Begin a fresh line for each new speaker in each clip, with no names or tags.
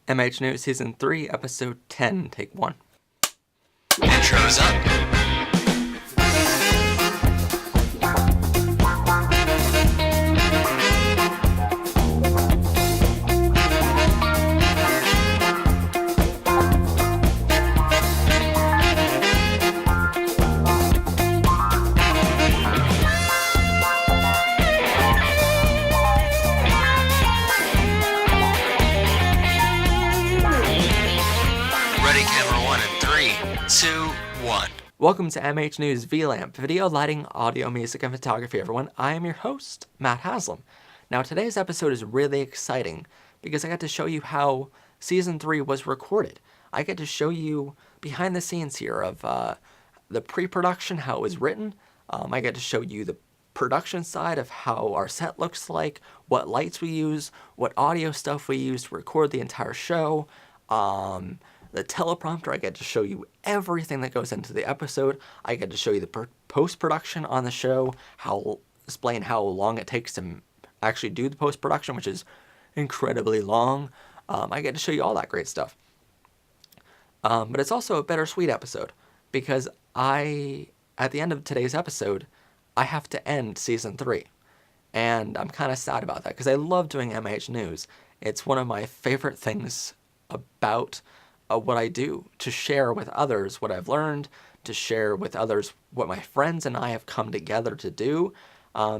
MH News Season 3, Episode 10, Take 1.
Intro's up. Ready, camera 1 in 3, 2, 1.
Welcome to MH News VLAMP, Video, Lighting, Audio, Music, and Photography, everyone. I am your host, Matt Haslam. Now, today's episode is really exciting because I got to show you how Season 3 was recorded. I get to show you behind the scenes here of the pre-production, how it was written. I get to show you the production side of how our set looks like, what lights we use, what audio stuff we use to record the entire show. The teleprompter, I get to show you everything that goes into the episode. I get to show you the post-production on the show, explain how long it takes to actually do the post-production, which is incredibly long. I get to show you all that great stuff. But it's also a bittersweet episode because at the end of today's episode, I have to end Season 3. And I'm kind of sad about that because I love doing MH News. It's one of my favorite things about what I do, to share with others what I've learned, to share with others what my friends and I have come together to do,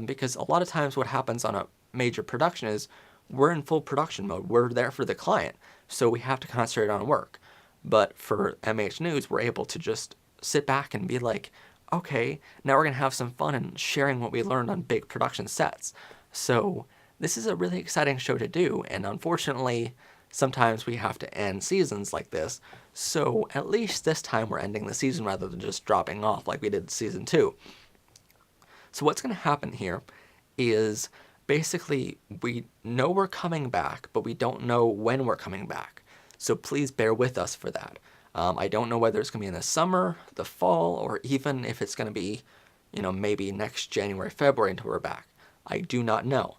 because a lot of times what happens on a major production is we're in full production mode. We're there for the client, so we have to concentrate on work. But for MH News, we're able to just sit back and be like, okay, now we're going to have some fun and sharing what we learned on big production sets. So this is a really exciting show to do, and unfortunately, sometimes we have to end seasons like this, so at least this time we're ending the season rather than just dropping off like we did Season 2. So what's going to happen here is basically we know we're coming back, but we don't know when we're coming back. So please bear with us for that. I don't know whether it's going to be in the summer, the fall, or even if it's going to be, maybe next January, February until we're back. I do not know.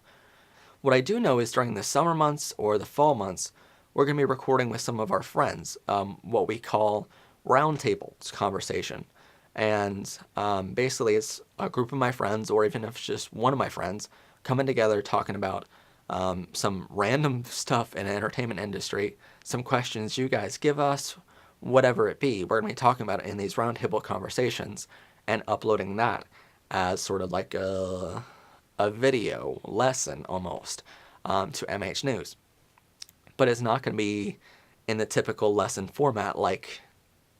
What I do know is during the summer months or the fall months, we're going to be recording with some of our friends, what we call roundtables conversation. And basically it's a group of my friends, or even if it's just one of my friends, coming together talking about some random stuff in the entertainment industry, some questions you guys give us, whatever it be. We're going to be talking about it in these roundtable conversations and uploading that as sort of like a video lesson almost to MH News. But it's not going to be in the typical lesson format like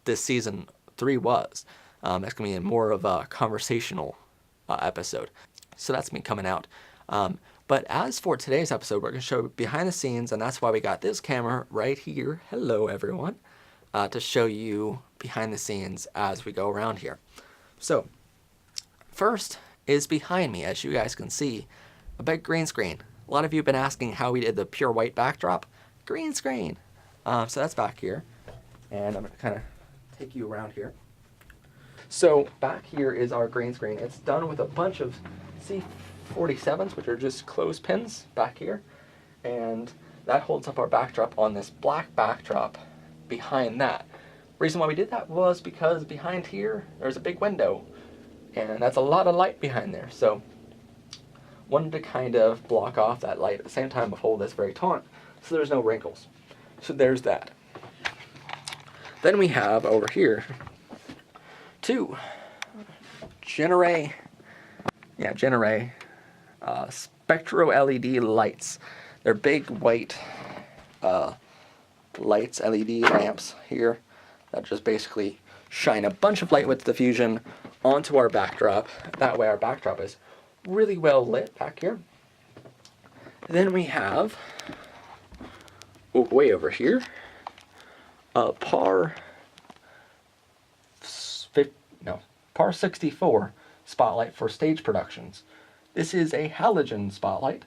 this Season 3 was. It's going to be in more of a conversational episode. So that's me coming out. But as for today's episode, we're going to show behind the scenes, and that's why we got this camera right here. Hello, everyone. To show you behind the scenes as we go around here. So, first is behind me, as you guys can see, a big green screen. A lot of you have been asking how we did the pure white backdrop. Green screen. So that's back here. And I'm going to kind of take you around here. So back here is our green screen. It's done with a bunch of C47s, which are just clothespins back here. And that holds up our backdrop on this black backdrop behind that. Reason why we did that was because behind here, there's a big window. And that's a lot of light behind there. So wanted to kind of block off that light at the same time of hold this very taut, so there's no wrinkles. So there's that. Then we have over here two Genere Spectro LED lights. They're big white lights, LED lamps here that just basically shine a bunch of light with diffusion onto our backdrop. That way our backdrop is really well lit back here. Then we have, way over here, a Par 64 spotlight for stage productions. This is a halogen spotlight.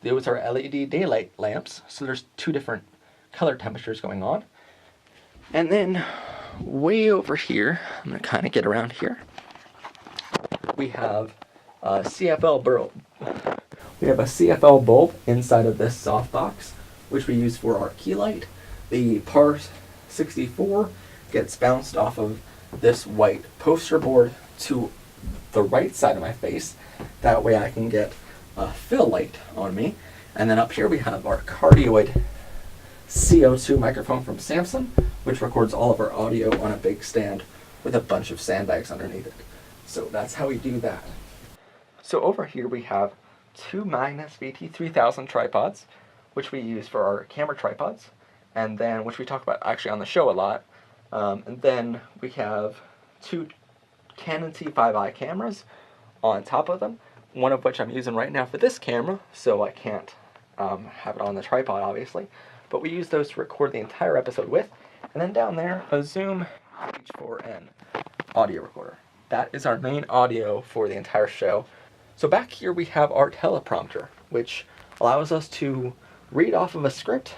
Those are LED daylight lamps, so there's two different color temperatures going on. And then way over here, I'm going to kind of get around here, we have a CFL bulb. We have a CFL bulb inside of this softbox, which we use for our key light. the part 64 gets bounced off of this white poster board to the right side of my face. That way I can get a fill light on me. And then up here we have our cardioid CO2 microphone from Samsung, which records all of our audio on a big stand with a bunch of sandbags underneath it. So that's how we do that. So over here we have two Magnus VT3000 tripods, which we use for our camera tripods, and then which we talk about actually on the show a lot. And then we have two Canon T5i cameras on top of them, one of which I'm using right now for this camera, so I can't have it on the tripod obviously, but we use those to record the entire episode with. And then down there, a Zoom H4n audio recorder. That is our main audio for the entire show. So back here we have our teleprompter, which allows us to read off of a script.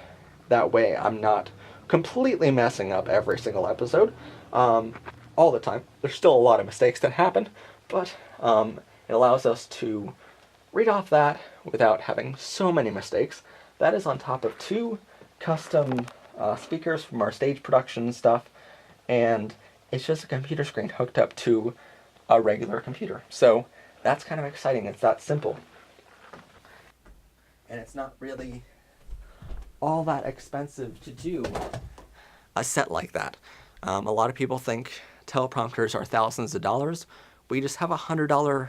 That way I'm not completely messing up every single episode all the time. There's still a lot of mistakes that happen, but it allows us to read off that without having so many mistakes. That is on top of two custom speakers from our stage production stuff, and it's just a computer screen hooked up to a regular computer. So that's kind of exciting. It's that simple. And it's not really all that expensive to do a set like that. A lot of people think teleprompters are thousands of dollars. We just have $100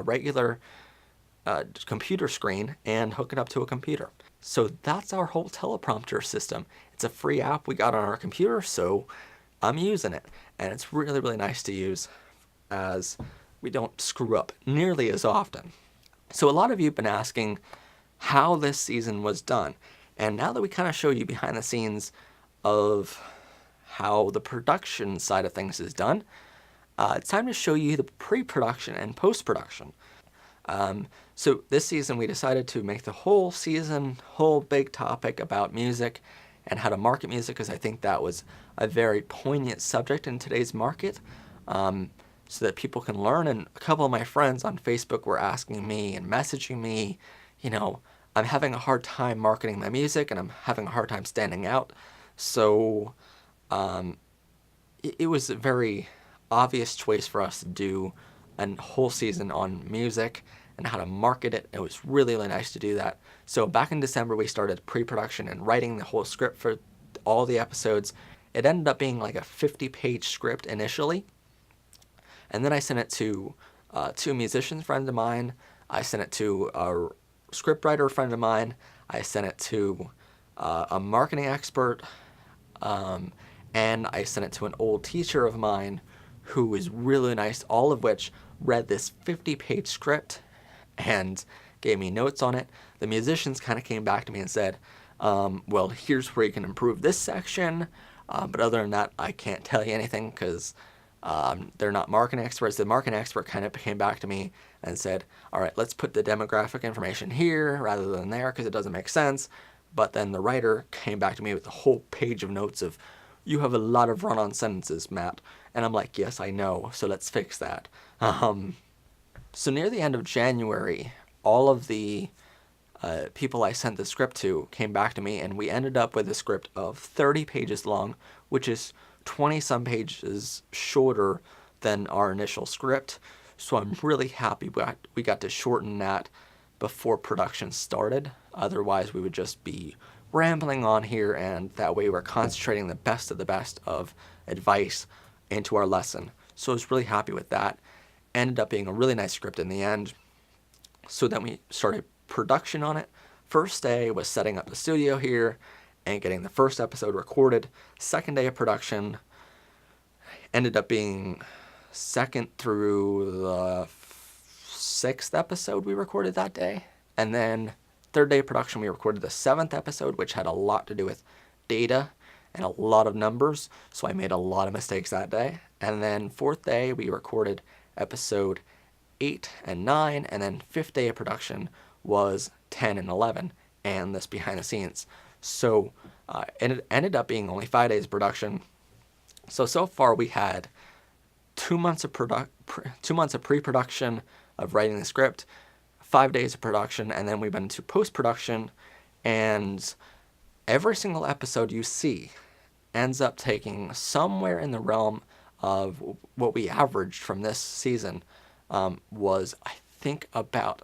regular computer screen and hook it up to a computer. So that's our whole teleprompter system. It's a free app we got on our computer, so I'm using it. And it's really, really nice to use, as we don't screw up nearly as often. So a lot of you have been asking how this season was done. And now that we kind of show you behind the scenes of how the production side of things is done, it's time to show you the pre-production and post-production. So this season we decided to make the whole season, whole big topic about music and how to market music, because I think that was a very poignant subject in today's market, so that people can learn. And a couple of my friends on Facebook were asking me and messaging me, you know, I'm having a hard time marketing my music and I'm having a hard time standing out. So it was a very obvious choice for us to do a whole season on music and how to market it. It was really, really nice to do that. So back in December, we started pre-production and writing the whole script for all the episodes. It ended up being like a 50-page script initially. And then I sent it to two musician friends of mine. I sent it to a scriptwriter friend of mine. I sent it to a marketing expert. And I sent it to an old teacher of mine who was really nice, all of which read this 50-page script and gave me notes on it. The musicians kind of came back to me and said, well, here's where you can improve this section, but other than that, I can't tell you anything because they're not marketing experts. The marketing expert kind of came back to me and said, all right, let's put the demographic information here rather than there because it doesn't make sense. But then the writer came back to me with a whole page of notes of, you have a lot of run-on sentences, Matt. And I'm like, yes, I know, so let's fix that. So near the end of January, all of the people I sent the script to came back to me, and we ended up with a script of 30 pages long, which is 20-some pages shorter than our initial script. So I'm really happy we got to shorten that before production started. Otherwise, we would just be rambling on here, and that way we're concentrating the best of the best of advice into our lesson. So I was really happy with that. Ended up being a really nice script in the end. So then we started production on it. First day was setting up the studio here and getting the first episode recorded. Second day of production ended up being second through the sixth episode we recorded that day. And then third day of production, we recorded the seventh episode, which had a lot to do with data and a lot of numbers. So I made a lot of mistakes that day. And then fourth day, we recorded episode 8 and 9. And then fifth day of production was 10 and 11 and this behind the scenes. So it ended up being only 5 days of production. So far we had 2 months of pre-production of writing the script, 5 days of production, and then we went into post-production, and every single episode you see ends up taking somewhere in the realm of what we averaged from this season, was, I think, about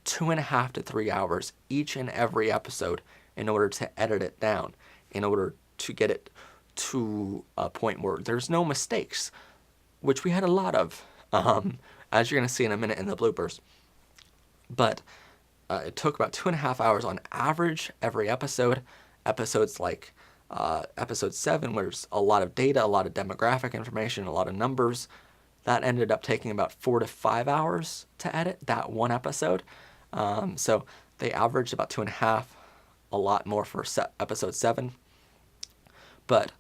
2.5 to 3 hours each and every episode in order to edit it down, in order to get it to a point where there's no mistakes, which we had a lot of, as you're going to see in a minute in the bloopers. But it took about 2.5 hours on average every episode. Episodes like episode 7, where there's a lot of data, a lot of demographic information, a lot of numbers, that ended up taking about 4 to 5 hours to edit that one episode. So they averaged about 2.5, a lot more for episode 7. But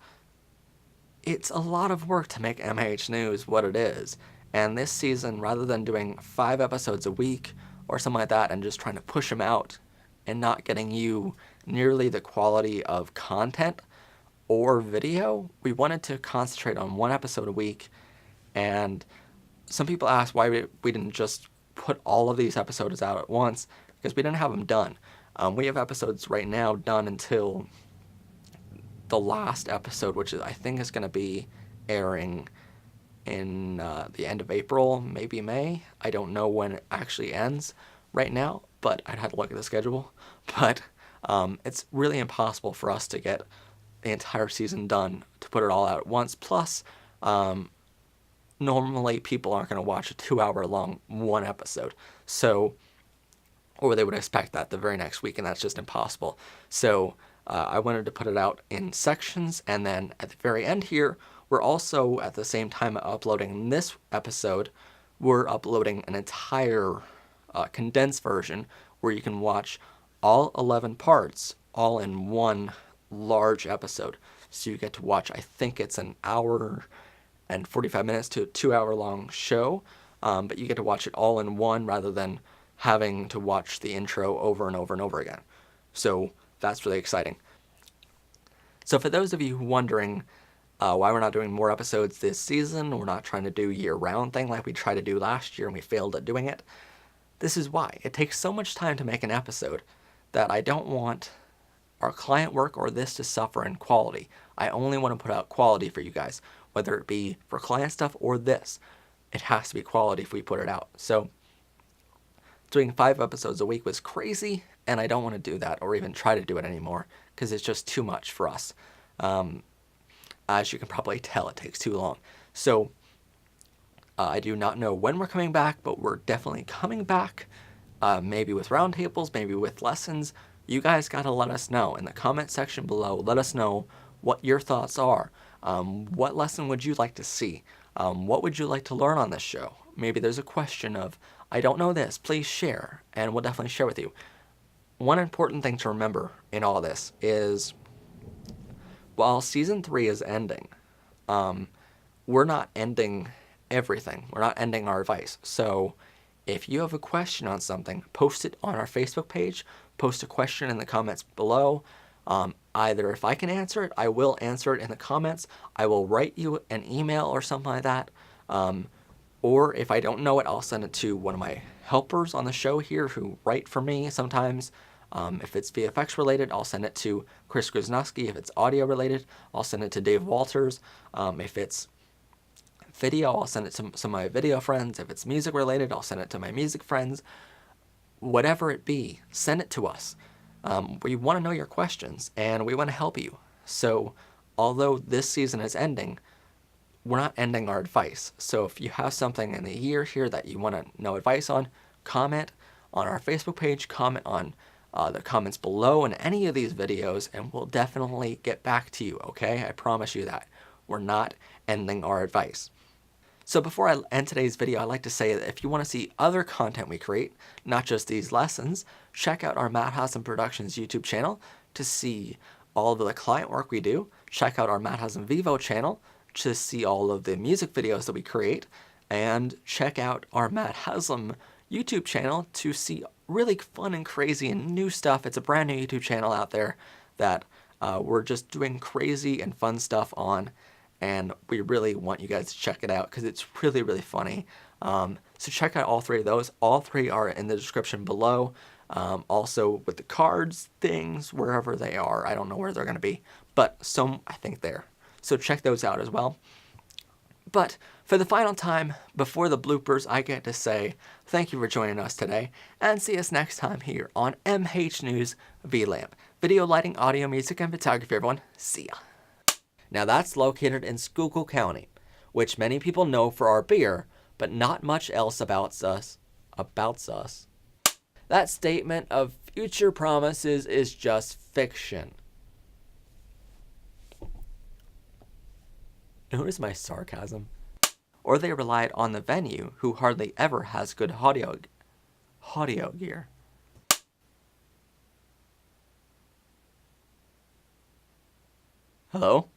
it's a lot of work to make MH News what it is. And this season, rather than doing 5 episodes a week or something like that and just trying to push them out and not getting you nearly the quality of content or video, we wanted to concentrate on 1 episode a week. And some people asked why we didn't just put all of these episodes out at once, because we didn't have them done. We have episodes right now done until the last episode, which I think is going to be airing in the end of April, maybe May. I don't know when it actually ends right now, but I'd have to look at the schedule. But it's really impossible for us to get the entire season done, to put it all out at once. Plus, normally people aren't going to watch a 2-hour long one episode. So, or they would expect that the very next week, and that's just impossible. So I wanted to put it out in sections, and then at the very end here, we're also, at the same time uploading this episode, we're uploading an entire condensed version where you can watch all 11 parts all in one large episode. So you get to watch, I think it's an hour and 45 minutes to a 2-hour long show, but you get to watch it all in one rather than having to watch the intro over and over and over again. So that's really exciting. So for those of you wondering why we're not doing more episodes this season, we're not trying to do year-round thing like we tried to do last year and we failed at doing it, this is why. It takes so much time to make an episode that I don't want our client work or this to suffer in quality. I only want to put out quality for you guys, whether it be for client stuff or this. It has to be quality if we put it out. So doing 5 episodes a week was crazy, and I don't want to do that or even try to do it anymore because it's just too much for us. As you can probably tell, it takes too long. So I do not know when we're coming back, but we're definitely coming back. Maybe with roundtables, maybe with lessons. You guys got to let us know in the comment section below. Let us know what your thoughts are. What lesson would you like to see? What would you like to learn on this show? Maybe there's a question of, I don't know this, please share, and we'll definitely share with you. One important thing to remember in all this is, while Season 3 is ending, we're not ending everything. We're not ending our advice. So if you have a question on something, post it on our Facebook page, post a question in the comments below. Either if I can answer it, I will answer it in the comments. I will write you an email or something like that. Or if I don't know it, I'll send it to one of my helpers on the show here who write for me sometimes. If it's VFX related, I'll send it to Chris Grzyzowski. If it's audio related, I'll send it to Dave Walters. If it's video, I'll send it to some of my video friends. If it's music related, I'll send it to my music friends. Whatever it be, send it to us. We want to know your questions, and we want to help you. So although this season is ending, we're not ending our advice. So if you have something in the year here that you want to know advice on, comment on our Facebook page, comment on the comments below in any of these videos, and we'll definitely get back to you, okay? I promise you that. We're not ending our advice. So before I end today's video, I'd like to say that if you want to see other content we create, not just these lessons, check out our Matt Haslam Productions YouTube channel to see all of the client work we do. Check out our Matt Haslam Vivo channel to see all of the music videos that we create. And check out our Matt Haslam YouTube channel to see really fun and crazy and new stuff. It's a brand new YouTube channel out there that we're just doing crazy and fun stuff on. And we really want you guys to check it out because it's really, really funny. So check out all 3 of those. All 3 are in the description below. Also with the cards things, wherever they are. I don't know where they're going to be, but some, I think there. So check those out as well. But for the final time, before the bloopers, I get to say thank you for joining us today, and see us next time here on MH News VLAMP. Video, lighting, audio, music, and photography, everyone. See ya. Now that's located in Schuylkill County, which many people know for our beer, but not much else about us. That statement of future promises is just fiction. Notice my sarcasm. Or they relied on the venue, who hardly ever has good audio gear. Hello?